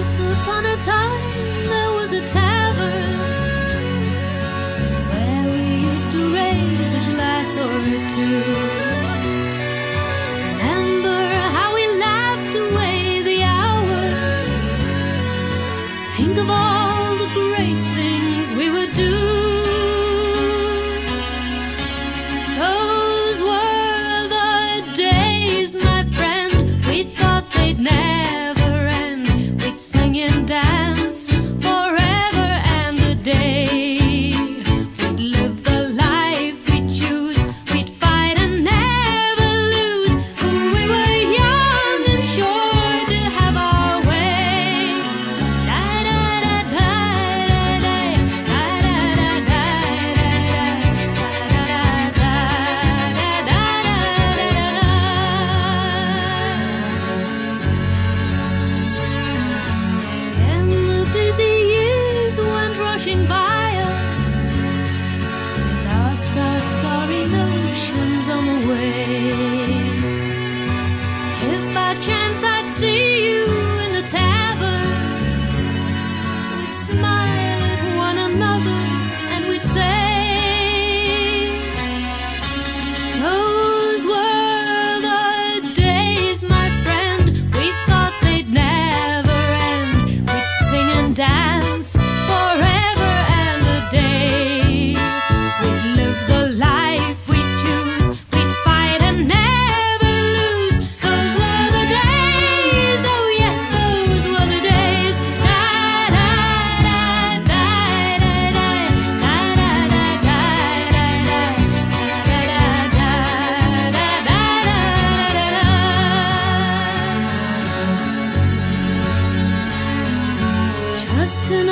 Once upon a time there was a tavern where we used to raise a glass or two. Remember how we laughed away the hours. Think of all the great things we would do. Those were the days, my friend, we thought they'd never end. We'd sing and dance forever and a day. We'd live the life we'd choose. We'd fight and never lose. We were young and sure to have our way. Da da da da da da da da da da da. And the busy years went rushing by us. We lost our starry notions on the way. If by chance I'd see you in the tavern, we'd smile at one another and we'd say, those were the days, my friend, we thought they'd never end. We'd sing and dance forever and a day. We'd live the life we'd choose. We'd fight and never lose. Those were the days, oh yes, those were the days. Da da da da da da da da da da. Just an